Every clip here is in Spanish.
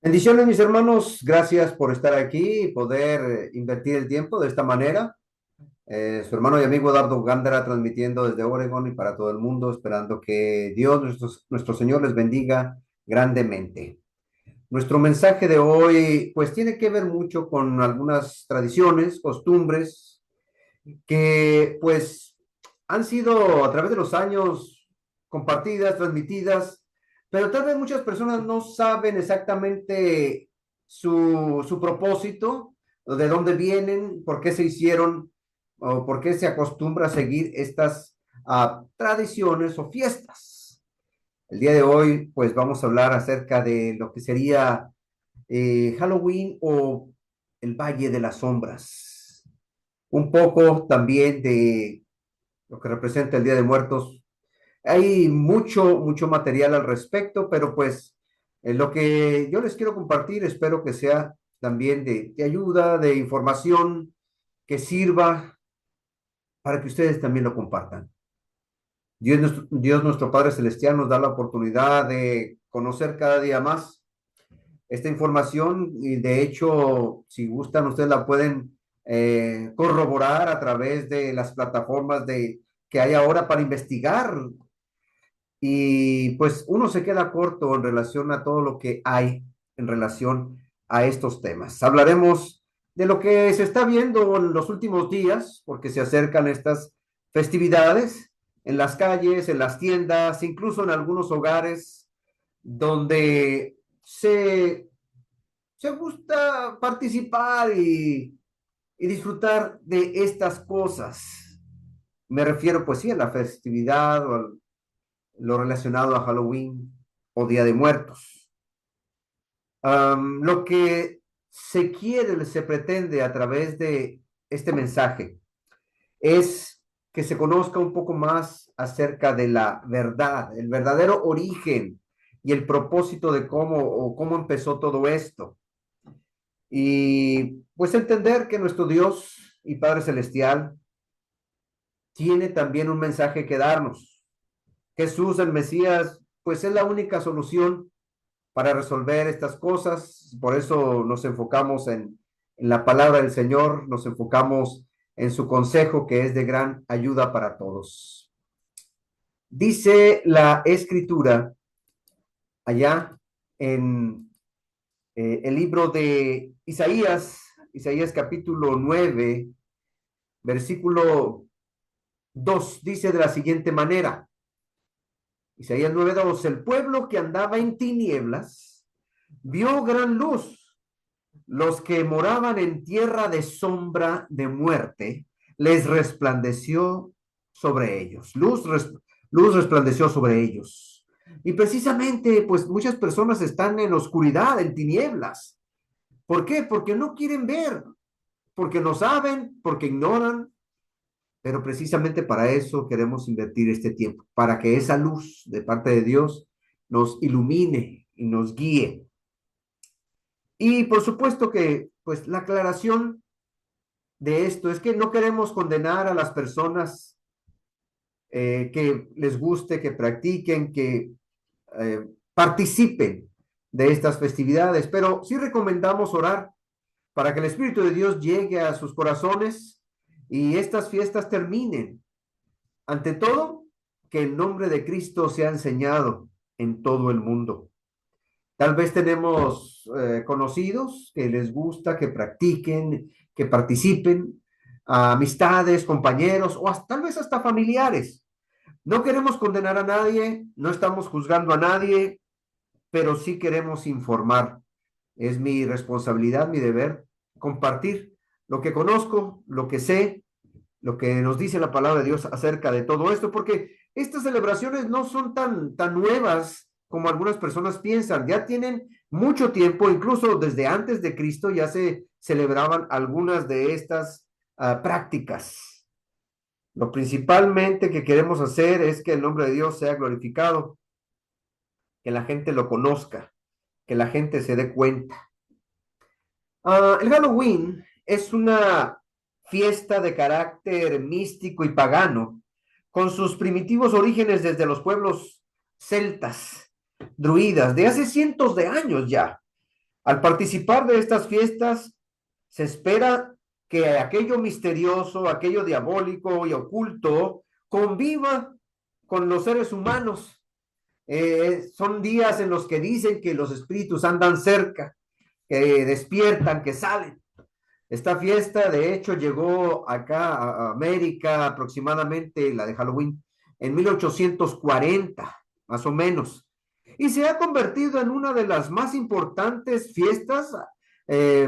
Bendiciones, mis hermanos. Gracias por estar aquí y poder invertir el tiempo de esta manera. Su hermano y amigo Eduardo Gándara transmitiendo desde Oregon y para todo el mundo, esperando que Dios, nuestro Señor, les bendiga grandemente. Nuestro mensaje de hoy, pues, tiene que ver mucho con algunas tradiciones, costumbres que, pues, han sido a través de los años compartidas, transmitidas, pero tal vez muchas personas no saben exactamente su propósito, o de dónde vienen, por qué se hicieron, o por qué se acostumbra a seguir estas tradiciones o fiestas. El día de hoy, pues vamos a hablar acerca de lo que sería Halloween o el Valle de las Sombras. Un poco también de lo que representa el Día de Muertos. Hay mucho material al respecto, pero pues lo que yo les quiero compartir, espero que sea también de ayuda, de información, que sirva para que ustedes también lo compartan. Dios nuestro Padre Celestial nos da la oportunidad de conocer cada día más esta información y de hecho, si gustan, ustedes la pueden corroborar a través de las plataformas que hay ahora para investigar y pues uno se queda corto en relación a todo lo que hay en relación a estos temas. Hablaremos de lo que se está viendo en los últimos días, porque se acercan estas festividades en las calles, en las tiendas, incluso en algunos hogares donde se gusta participar y disfrutar de estas cosas. Me refiero, pues sí, a la festividad o lo relacionado a Halloween o Día de Muertos. Lo que se quiere, se pretende a través de este mensaje es que se conozca un poco más acerca de la verdad, el verdadero origen y el propósito de cómo empezó todo esto. Y pues entender que nuestro Dios y Padre Celestial tiene también un mensaje que darnos. Jesús, el Mesías, pues es la única solución para resolver estas cosas. Por eso nos enfocamos en la palabra del Señor, nos enfocamos en su consejo que es de gran ayuda para todos. Dice la escritura allá en el libro de Isaías, Isaías capítulo 9, versículo 2, dice de la siguiente manera, Isaías 9:2, el pueblo que andaba en tinieblas vio gran luz. Los que moraban en tierra de sombra de muerte, les resplandeció sobre ellos. Luz resplandeció sobre ellos. Y precisamente, pues muchas personas están en oscuridad, en tinieblas. ¿Por qué? Porque no quieren ver, porque no saben, porque ignoran. Pero precisamente para eso queremos invertir este tiempo, para que esa luz de parte de Dios nos ilumine y nos guíe. Y por supuesto que, pues, la aclaración de esto es que no queremos condenar a las personas que les guste, que practiquen, que participen de estas festividades, pero sí recomendamos orar para que el Espíritu de Dios llegue a sus corazones y estas fiestas terminen. Ante todo, que el nombre de Cristo sea enseñado en todo el mundo. Tal vez tenemos conocidos que les gusta, que practiquen, que participen, amistades, compañeros o hasta, tal vez hasta familiares. No queremos condenar a nadie, no estamos juzgando a nadie, pero sí queremos informar. Es mi responsabilidad, mi deber, compartir lo que conozco, lo que sé, lo que nos dice la palabra de Dios acerca de todo esto, porque estas celebraciones no son tan nuevas como algunas personas piensan, ya tienen mucho tiempo, incluso desde antes de Cristo ya se celebraban algunas de estas prácticas. Lo principalmente que queremos hacer es que el nombre de Dios sea glorificado, que la gente lo conozca, que la gente se dé cuenta. El Halloween es una fiesta de carácter místico y pagano, con sus primitivos orígenes desde los pueblos celtas, druidas, de hace cientos de años ya. Al participar de estas fiestas, se espera que aquello misterioso, aquello diabólico y oculto conviva con los seres humanos. Son días en los que dicen que los espíritus andan cerca, que despiertan, que salen. Esta fiesta, de hecho, llegó acá a América aproximadamente, la de Halloween, en 1840, más o menos, y se ha convertido en una de las más importantes fiestas,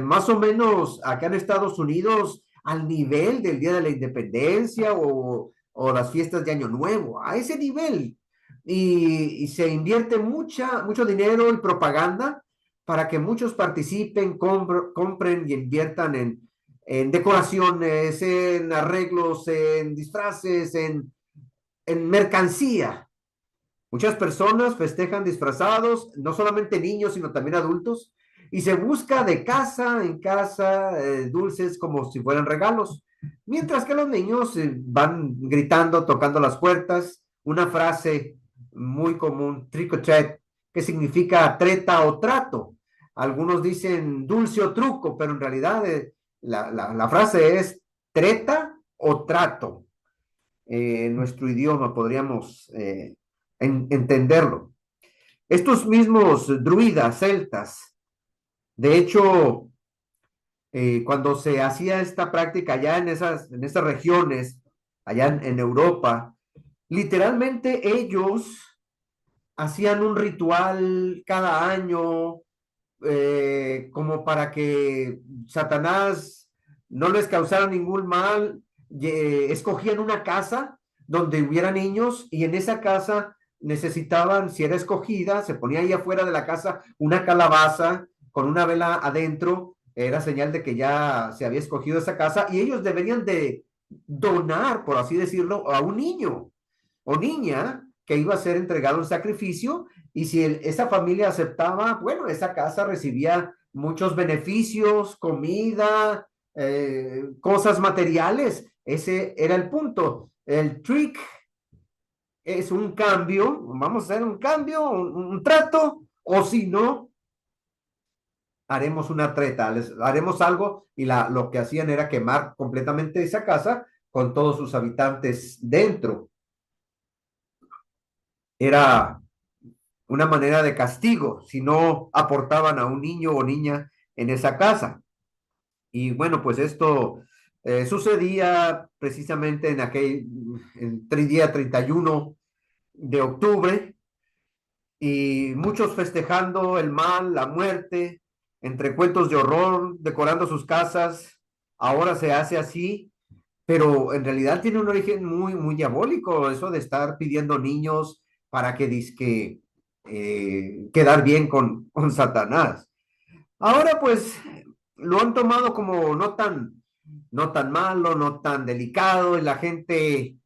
más o menos acá en Estados Unidos, al nivel del Día de la Independencia o las fiestas de Año Nuevo, a ese nivel. Y se invierte mucho dinero y propaganda para que muchos participen, compren y inviertan en decoraciones, en arreglos, en disfraces, en mercancía. Muchas personas festejan disfrazados, no solamente niños, sino también adultos, y se busca de casa en casa dulces como si fueran regalos, mientras que los niños van gritando, tocando las puertas, una frase muy común, trick or treat, que significa treta o trato. Algunos dicen dulce o truco, pero en realidad la frase es treta o trato. En nuestro idioma podríamos entenderlo. Estos mismos druidas celtas, de hecho, cuando se hacía esta práctica allá en esas regiones, allá en Europa, literalmente ellos hacían un ritual cada año como para que Satanás no les causara ningún mal. Escogían una casa donde hubiera niños y en esa casa necesitaban, si era escogida, se ponía ahí afuera de la casa una calabaza con una vela adentro, era señal de que ya se había escogido esa casa y ellos deberían de donar, por así decirlo, a un niño o niña que iba a ser entregado en sacrificio y si esa familia aceptaba, bueno, esa casa recibía muchos beneficios, comida, cosas materiales. Ese era el punto. El trick es un cambio, vamos a hacer un cambio, un trato, o si no, haremos una treta, haremos algo y lo que hacían era quemar completamente esa casa con todos sus habitantes dentro. Era una manera de castigo si no aportaban a un niño o niña en esa casa. Y bueno, pues esto sucedía precisamente en el día 31 de octubre y muchos festejando el mal, la muerte, entre cuentos de horror, decorando sus casas. Ahora se hace así, pero en realidad tiene un origen muy diabólico, eso de estar pidiendo niños para que disque quedar bien con Satanás. Ahora pues lo han tomado como no tan malo, no tan delicado, y la gente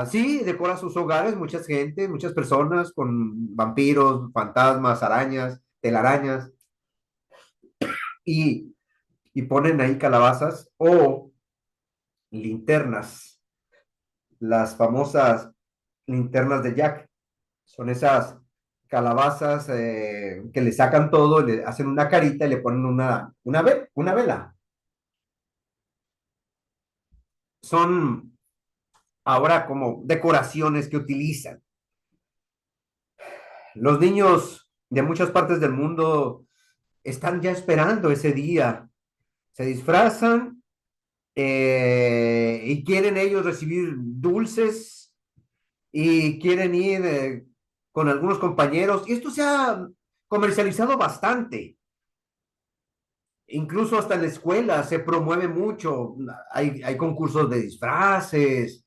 sí decora sus hogares, muchas personas con vampiros, fantasmas, arañas, telarañas, y, y ponen ahí calabazas o linternas, las famosas linternas de Jack. Son esas calabazas que le sacan todo, le hacen una carita y le ponen una vela. Son ahora como decoraciones que utilizan. Los niños de muchas partes del mundo están ya esperando ese día. Se disfrazan y quieren ellos recibir dulces y quieren ir con algunos compañeros. Y esto se ha comercializado bastante. Incluso hasta en la escuela se promueve mucho. Hay concursos de disfraces.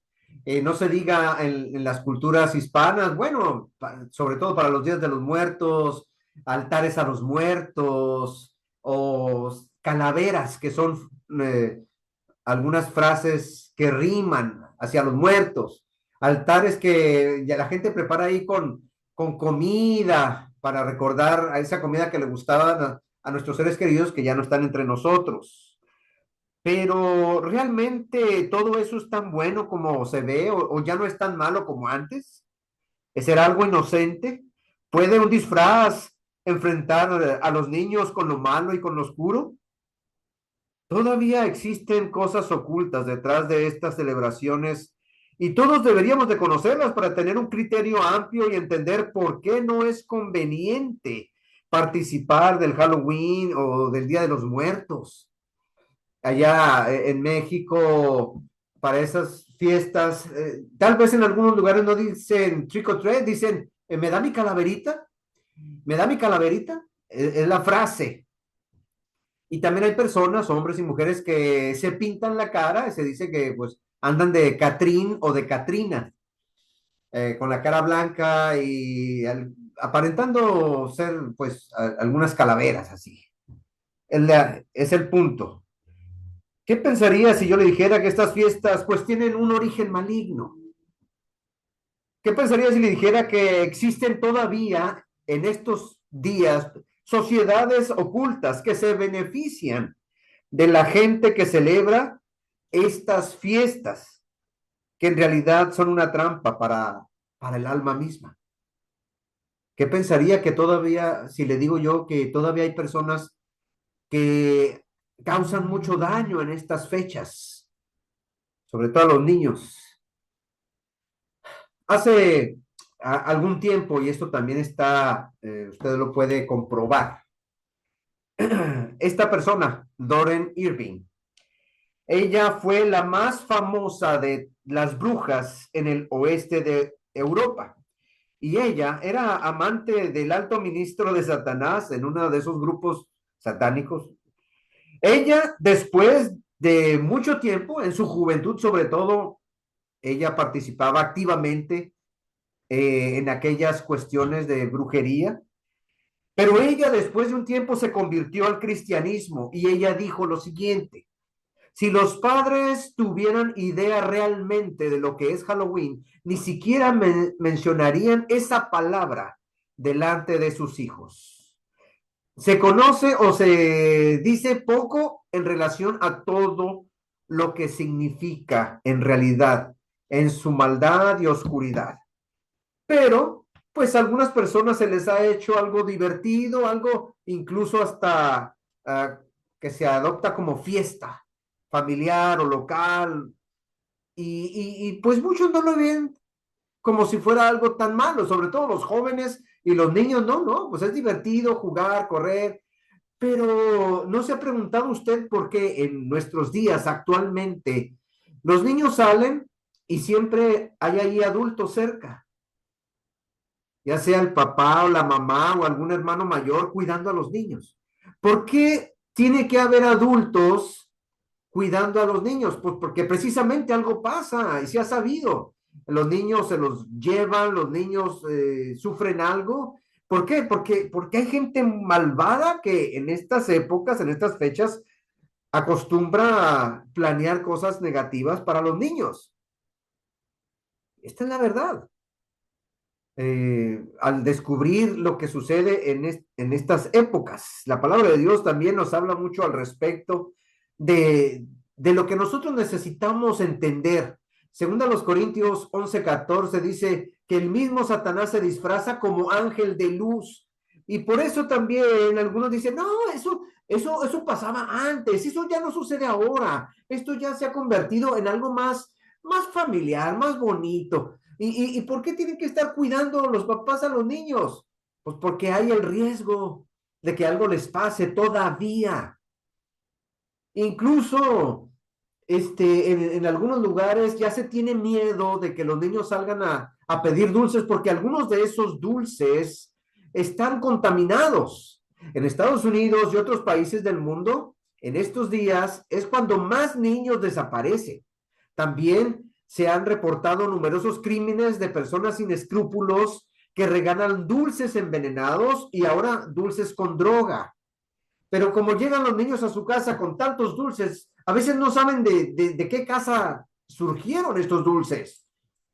No se diga en las culturas hispanas, bueno, sobre todo para los días de los muertos, altares a los muertos o calaveras, que son algunas frases que riman hacia los muertos, altares que ya la gente prepara ahí con comida para recordar a esa comida que le gustaba a nuestros seres queridos que ya no están entre nosotros. Pero realmente todo eso es tan bueno como se ve o ya no es tan malo como antes. ¿Es ser algo inocente? ¿Puede un disfraz enfrentar a los niños con lo malo y con lo oscuro. Todavía existen cosas ocultas detrás de estas celebraciones y todos deberíamos de conocerlas para tener un criterio amplio y entender por qué no es conveniente participar del Halloween o del Día de los Muertos. Allá en México, para esas fiestas, tal vez en algunos lugares no dicen trick or treat, dicen, ¿me da mi calaverita? ¿Me da mi calaverita? Es la frase. Y también hay personas, hombres y mujeres, que se pintan la cara y se dice que pues andan de Catrín o de Catrina, con la cara blanca y aparentando ser pues algunas calaveras así. Es el punto. ¿Qué pensaría si yo le dijera que estas fiestas pues tienen un origen maligno? ¿Qué pensaría si le dijera que existen todavía en estos días sociedades ocultas que se benefician de la gente que celebra estas fiestas, que en realidad son una trampa para el alma misma? ¿Qué pensaría que todavía, si le digo yo que todavía hay personas que causan mucho daño en estas fechas, sobre todo a los niños? Hace algún tiempo, y esto también está, usted lo puede comprobar, esta persona, Doreen Irving, ella fue la más famosa de las brujas en el oeste de Europa. Y ella era amante del alto ministro de Satanás en uno de esos grupos satánicos. Ella, después de mucho tiempo, en su juventud sobre todo, ella participaba activamente en aquellas cuestiones de brujería. Pero ella después de un tiempo se convirtió al cristianismo y ella dijo lo siguiente: si los padres tuvieran idea realmente de lo que es Halloween, ni siquiera mencionarían esa palabra delante de sus hijos. Se conoce o se dice poco en relación a todo lo que significa en realidad, en su maldad y oscuridad. Pero, pues a algunas personas se les ha hecho algo divertido, algo incluso hasta que se adopta como fiesta familiar o local, pues muchos no lo ven como si fuera algo tan malo, sobre todo los jóvenes y los niños, no, no, pues es divertido jugar, correr, pero ¿no se ha preguntado usted por qué en nuestros días actualmente los niños salen y siempre hay ahí adultos cerca, ya sea el papá o la mamá o algún hermano mayor cuidando a los niños? ¿Por qué tiene que haber adultos cuidando a los niños? Pues porque precisamente algo pasa y se ha sabido. Los niños se los llevan, los niños sufren algo. ¿Por qué? Porque hay gente malvada que en estas épocas, en estas fechas, acostumbra a planear cosas negativas para los niños. Esta es la verdad. Al descubrir lo que sucede en estas épocas. La palabra de Dios también nos habla mucho al respecto de lo que nosotros necesitamos entender. Segunda los Corintios 11:14 dice que el mismo Satanás se disfraza como ángel de luz. Y por eso también algunos dicen, no, eso pasaba antes, eso ya no sucede ahora, esto ya se ha convertido en algo más familiar, más bonito. ¿Y por qué tienen que estar cuidando los papás a los niños? Pues porque hay el riesgo de que algo les pase todavía. Incluso en algunos lugares ya se tiene miedo de que los niños salgan a pedir dulces porque algunos de esos dulces están contaminados. En Estados Unidos y otros países del mundo, en estos días es cuando más niños desaparecen. También se han reportado numerosos crímenes de personas sin escrúpulos que regalan dulces envenenados y ahora dulces con droga. Pero como llegan los niños a su casa con tantos dulces, a veces no saben de qué casa surgieron estos dulces,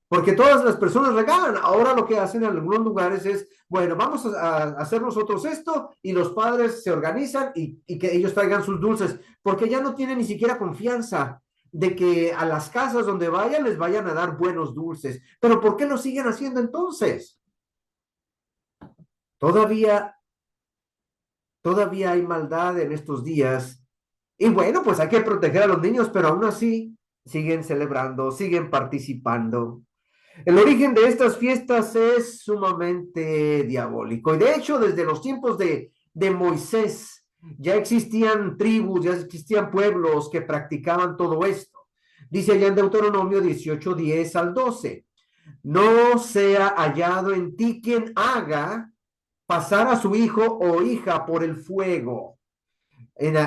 porque todas las personas regalan. Ahora lo que hacen en algunos lugares es, bueno, vamos a hacer nosotros esto y los padres se organizan y que ellos traigan sus dulces, porque ya no tienen ni siquiera confianza de que a las casas donde vayan les vayan a dar buenos dulces. Pero ¿por qué lo siguen haciendo entonces? Todavía Todavía hay maldad en estos días. Y bueno, pues hay que proteger a los niños, pero aún así siguen celebrando, siguen participando. El origen de estas fiestas es sumamente diabólico. Y de hecho, desde los tiempos de Moisés, ya existían tribus, ya existían pueblos que practicaban todo esto. Dice allá en Deuteronomio 18, 10 al 12: no sea hallado en ti quien haga pasar a su hijo o hija por el fuego.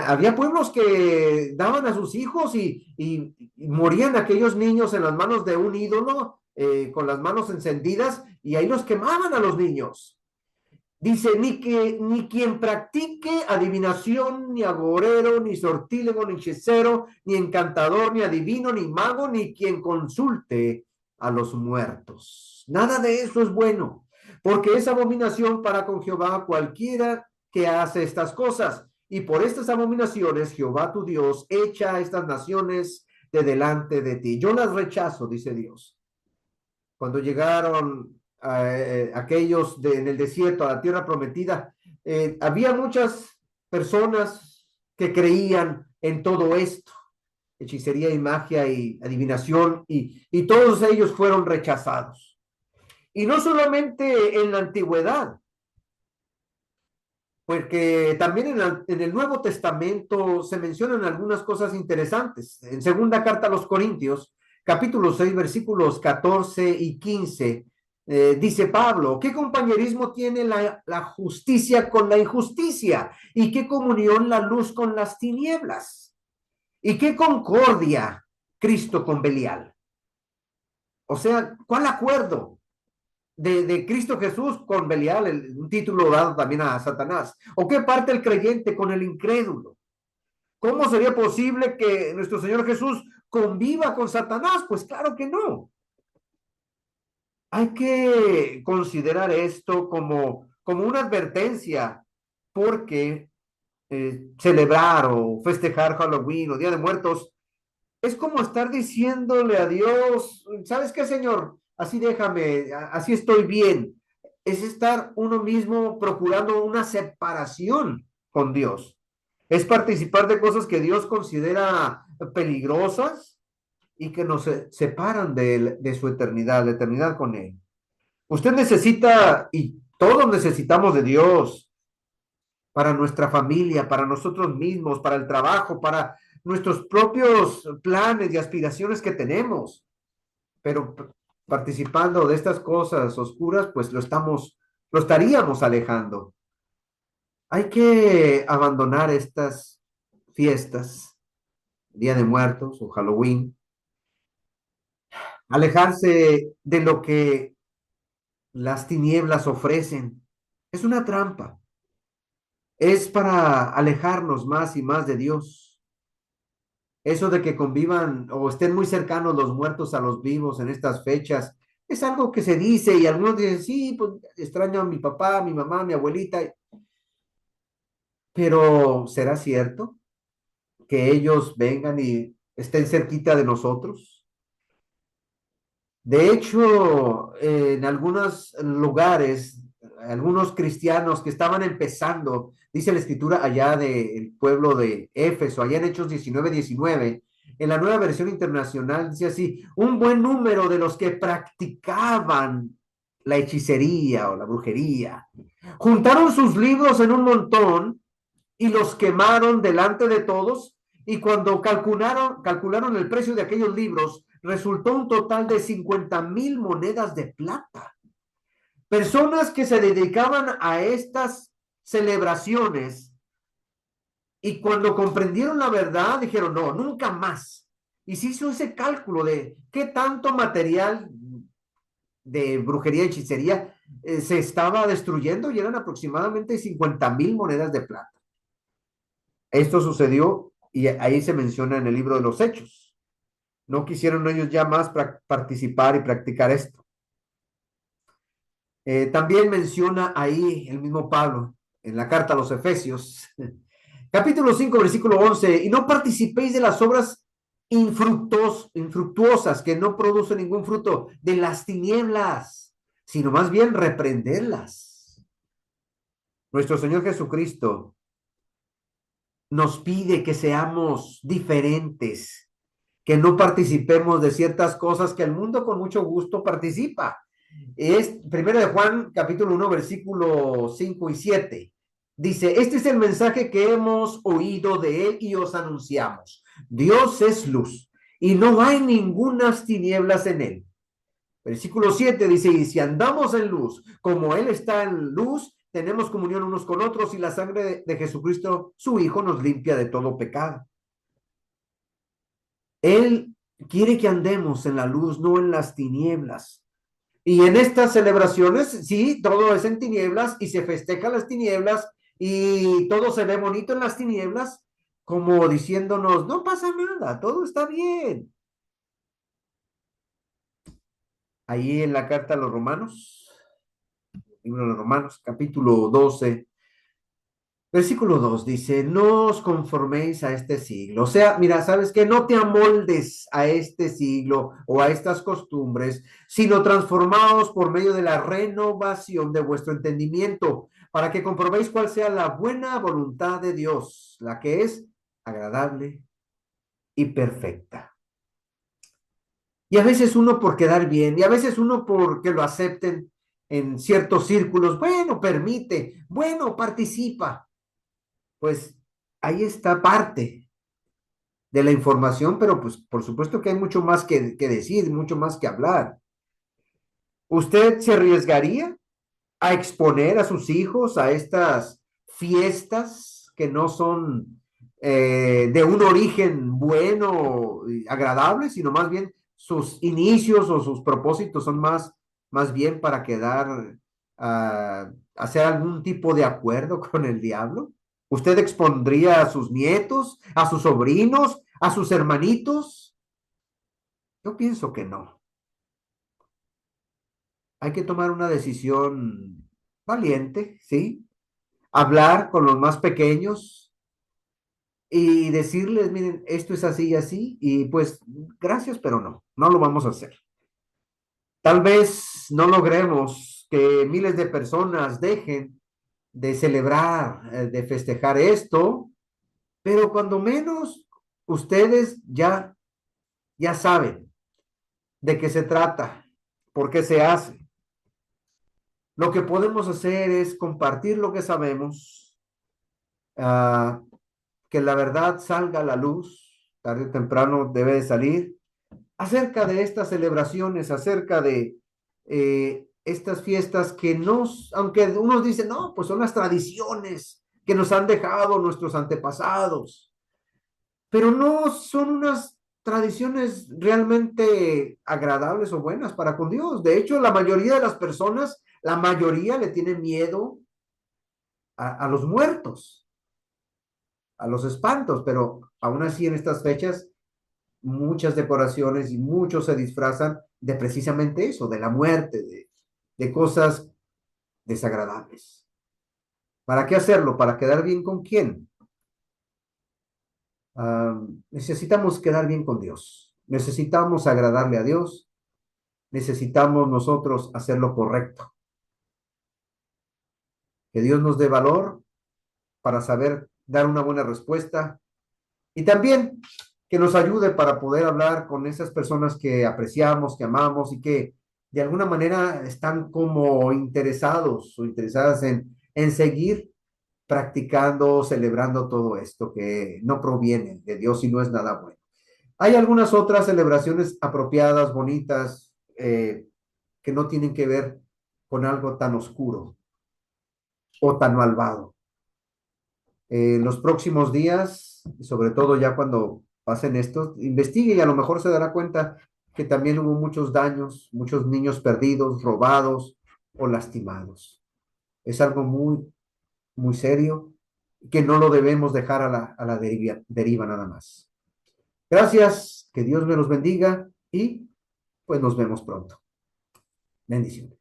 Había pueblos que daban a sus hijos y morían aquellos niños en las manos de un ídolo, con las manos encendidas, y ahí los quemaban a los niños. Dice, ni quien practique adivinación, ni agorero, ni sortílego, ni hechicero, ni encantador, ni adivino, ni mago, ni quien consulte a los muertos. Nada de eso es bueno, porque es abominación para con Jehová cualquiera que hace estas cosas. Y por estas abominaciones Jehová tu Dios echa a estas naciones de delante de ti. Yo las rechazo, dice Dios. Cuando llegaron aquellos en el desierto, a la tierra prometida, había muchas personas que creían en todo esto, hechicería y magia y adivinación, y todos ellos fueron rechazados. Y no solamente en la antigüedad, porque también en el Nuevo Testamento se mencionan algunas cosas interesantes. En segunda carta a los Corintios, capítulo 6, versículos 14 y 15, dice Pablo: ¿qué compañerismo tiene la justicia con la injusticia? ¿Y qué comunión la luz con las tinieblas? ¿Y qué concordia Cristo con Belial? O sea, ¿cuál acuerdo de Cristo Jesús con Belial, un título dado también a Satanás? ¿O qué parte el creyente con el incrédulo? ¿Cómo sería posible que nuestro Señor Jesús conviva con Satanás? Pues claro que no. Hay que considerar esto como una advertencia, porque celebrar o festejar Halloween o Día de Muertos es como estar diciéndole a Dios: ¿sabes qué, Señor? Así déjame, así estoy bien. Es estar uno mismo procurando una separación con Dios. Es participar de cosas que Dios considera peligrosas y que nos separan de su eternidad, la eternidad con Él. Usted necesita, y todos necesitamos de Dios para nuestra familia, para nosotros mismos, para el trabajo, para nuestros propios planes y aspiraciones que tenemos. Pero participando de estas cosas oscuras, pues lo estaríamos alejando. Hay que abandonar estas fiestas, Día de Muertos o Halloween, alejarse de lo que las tinieblas ofrecen. Es una trampa. Es para alejarnos más y más de Dios. Eso de que convivan o estén muy cercanos los muertos a los vivos en estas fechas, es algo que se dice, y algunos dicen: sí, pues extraño a mi papá, a mi mamá, a mi abuelita. Pero ¿será cierto que ellos vengan y estén cerquita de nosotros? De hecho, en algunos lugares, algunos cristianos que estaban empezando, dice la escritura allá del pueblo de Éfeso, allá en Hechos 19:19, en la Nueva Versión Internacional dice así: un buen número de los que practicaban la hechicería o la brujería juntaron sus libros en un montón y los quemaron delante de todos, y cuando calcularon el precio de aquellos libros, resultó un total de 50,000 monedas de plata. Personas que se dedicaban a estas celebraciones, y cuando comprendieron la verdad dijeron: no, nunca más. Y se hizo ese cálculo de qué tanto material de brujería y hechicería se estaba destruyendo, y eran aproximadamente 50,000 monedas de plata. Esto sucedió y ahí se menciona en el libro de los Hechos. No quisieron ellos ya más participar y practicar esto. También menciona ahí el mismo Pablo en la carta a los Efesios, capítulo 5, versículo 11: y no participéis de las obras infructuosas que no producen ningún fruto de las tinieblas, sino más bien reprenderlas. Nuestro Señor Jesucristo nos pide que seamos diferentes, que no participemos de ciertas cosas que el mundo con mucho gusto participa. Es primero de Juan, capítulo 1, versículo 5 y 7. Dice, este es el mensaje que hemos oído de él y os anunciamos. Dios es luz y no hay ningunas tinieblas en él. Versículo 7 dice, y si andamos en luz, como él está en luz, tenemos comunión unos con otros y la sangre de Jesucristo, su Hijo, nos limpia de todo pecado. Él quiere que andemos en la luz, no en las tinieblas. Y en estas celebraciones, sí, todo es en tinieblas y se festeja las tinieblas y todo se ve bonito en las tinieblas, como diciéndonos, no pasa nada, todo está bien. Ahí en la carta a los Romanos, libro de los Romanos, capítulo 12, versículo 2 dice, no os conforméis a este siglo. O sea, mira, ¿sabes qué? No te amoldes a este siglo o a estas costumbres, sino transformaos por medio de la renovación de vuestro entendimiento, para que comprobéis cuál sea la buena voluntad de Dios, la que es agradable y perfecta. Y a veces uno por quedar bien, y a veces uno porque lo acepten en ciertos círculos, bueno, permite, bueno, participa. Pues ahí está parte de la información, pero pues por supuesto que hay mucho más que decir, mucho más que hablar. ¿Usted se arriesgaría a exponer a sus hijos a estas fiestas que no son de un origen bueno y agradable, sino más bien sus inicios o sus propósitos son más bien para quedar, hacer algún tipo de acuerdo con el diablo? ¿Usted expondría a sus nietos, a sus sobrinos, a sus hermanitos? Yo pienso que no. Hay que tomar una decisión valiente, ¿sí? Hablar con los más pequeños y decirles, miren, esto es así y así, y pues gracias, pero no, no lo vamos a hacer. Tal vez no logremos que miles de personas dejen de celebrar, de festejar esto, pero cuando menos ustedes ya saben de qué se trata, por qué se hace. Lo que podemos hacer es compartir lo que sabemos, uh, que la verdad salga a la luz, tarde o temprano debe de salir, acerca de estas celebraciones, acerca de estas fiestas que nos, aunque unos dicen, no, pues son las tradiciones que nos han dejado nuestros antepasados, pero no son unas tradiciones realmente agradables o buenas para con Dios. De hecho, la mayoría de las personas, la mayoría le tiene miedo a los muertos, a los espantos, pero aún así en estas fechas muchas decoraciones y muchos se disfrazan de precisamente eso, de la muerte, de cosas desagradables. ¿Para qué hacerlo? ¿Para quedar bien con quién? Necesitamos quedar bien con Dios. Necesitamos agradarle a Dios. Necesitamos nosotros hacer lo correcto. Que Dios nos dé valor para saber dar una buena respuesta y también que nos ayude para poder hablar con esas personas que apreciamos, que amamos y que de alguna manera están como interesados o interesadas en seguir practicando, celebrando todo esto que no proviene de Dios y no es nada bueno. Hay algunas otras celebraciones apropiadas, bonitas, que no tienen que ver con algo tan oscuro o tan malvado. Los próximos días, sobre todo ya cuando pasen esto, investigue y a lo mejor se dará cuenta que también hubo muchos daños, muchos niños perdidos, robados o lastimados. Es algo muy serio que no lo debemos dejar a la deriva nada más. Gracias, que Dios me los bendiga y pues nos vemos pronto. Bendiciones.